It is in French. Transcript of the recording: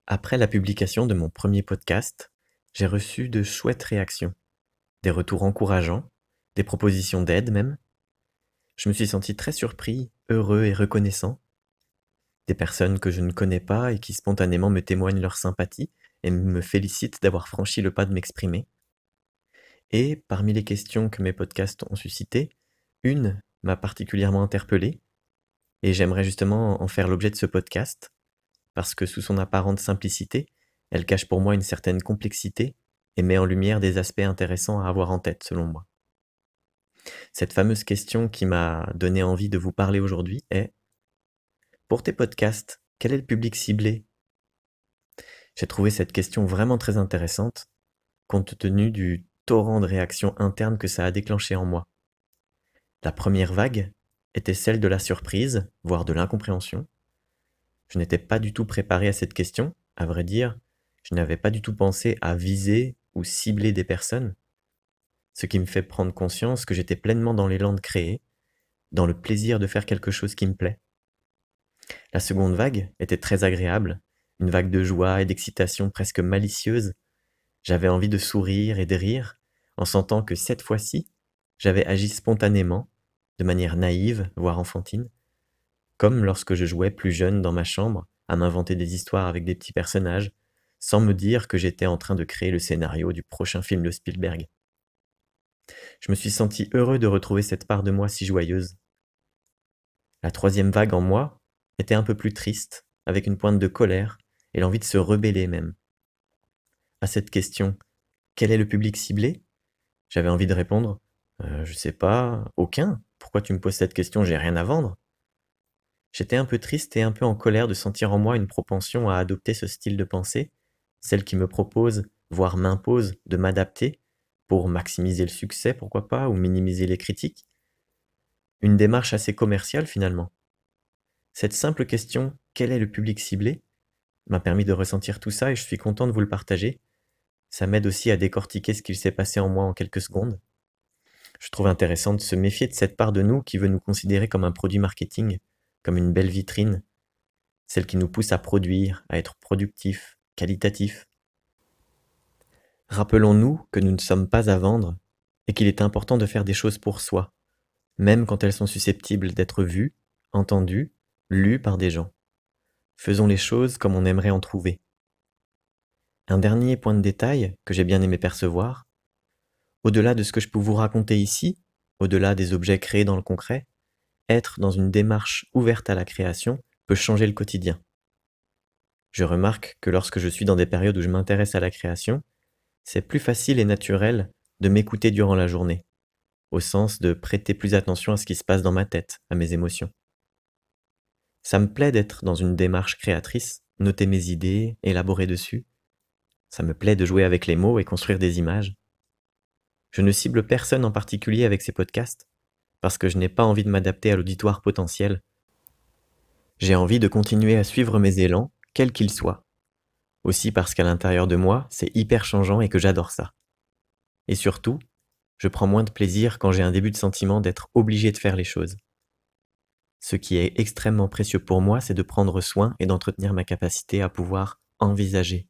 Après la publication de mon premier podcast, j'ai reçu de chouettes réactions, des retours encourageants, des propositions d'aide même. Je me suis senti très surpris, heureux et reconnaissant. Des personnes que je ne connais pas et qui spontanément me témoignent leur sympathie et me félicitent d'avoir franchi le pas de m'exprimer. Et parmi les questions que mes podcasts ont suscitées, une m'a particulièrement interpellé et j'aimerais justement en faire l'objet de ce podcast parce que sous son apparente simplicité, elle cache pour moi une certaine complexité et met en lumière des aspects intéressants à avoir en tête selon moi. Cette fameuse question qui m'a donné envie de vous parler aujourd'hui est: pour tes podcasts, quel est le public ciblé? J'ai trouvé cette question vraiment très intéressante, compte tenu du torrent de réactions internes que ça a déclenché en moi. La première vague était celle de la surprise, voire de l'incompréhension. Je n'étais pas du tout préparé à cette question, à vrai dire, je n'avais pas du tout pensé à viser ou cibler des personnes, ce qui me fait prendre conscience que j'étais pleinement dans l'élan de créer, dans le plaisir de faire quelque chose qui me plaît. La seconde vague était très agréable, une vague de joie et d'excitation presque malicieuse. J'avais envie de sourire et de rire, en sentant que cette fois-ci, j'avais agi spontanément, de manière naïve, voire enfantine, comme lorsque je jouais plus jeune dans ma chambre, à m'inventer des histoires avec des petits personnages, sans me dire que j'étais en train de créer le scénario du prochain film de Spielberg. Je me suis senti heureux de retrouver cette part de moi si joyeuse. La troisième vague en moi était un peu plus triste, avec une pointe de colère et l'envie de se rebeller même. À cette question: quel est le public ciblé? J'avais envie de répondre: je sais pas, aucun. Pourquoi tu me poses cette question? J'ai rien à vendre. J'étais un peu triste et un peu en colère de sentir en moi une propension à adopter ce style de pensée, celle qui me propose, voire m'impose, de m'adapter pour maximiser le succès, pourquoi pas, ou minimiser les critiques. Une démarche assez commerciale finalement. Cette simple question: quel est le public ciblé? M'a permis de ressentir tout ça et je suis content de vous le partager. Ça m'aide aussi à décortiquer ce qu'il s'est passé en moi en quelques secondes. Je trouve intéressant de se méfier de cette part de nous qui veut nous considérer comme un produit marketing, comme une belle vitrine, celle qui nous pousse à produire, à être productif, qualitatif. Rappelons-nous que nous ne sommes pas à vendre et qu'il est important de faire des choses pour soi, même quand elles sont susceptibles d'être vues, entendues, lues par des gens. Faisons les choses comme on aimerait en trouver. Un dernier point de détail que j'ai bien aimé percevoir: au-delà de ce que je peux vous raconter ici, au-delà des objets créés dans le concret, être dans une démarche ouverte à la création peut changer le quotidien. Je remarque que lorsque je suis dans des périodes où je m'intéresse à la création, c'est plus facile et naturel de m'écouter durant la journée, au sens de prêter plus attention à ce qui se passe dans ma tête, à mes émotions. Ça me plaît d'être dans une démarche créatrice, noter mes idées, élaborer dessus. Ça me plaît de jouer avec les mots et construire des images. Je ne cible personne en particulier avec ces podcasts, parce que je n'ai pas envie de m'adapter à l'auditoire potentiel. J'ai envie de continuer à suivre mes élans, quels qu'ils soient. Aussi parce qu'à l'intérieur de moi, c'est hyper changeant et que j'adore ça. Et surtout, je prends moins de plaisir quand j'ai un début de sentiment d'être obligé de faire les choses. Ce qui est extrêmement précieux pour moi, c'est de prendre soin et d'entretenir ma capacité à pouvoir envisager,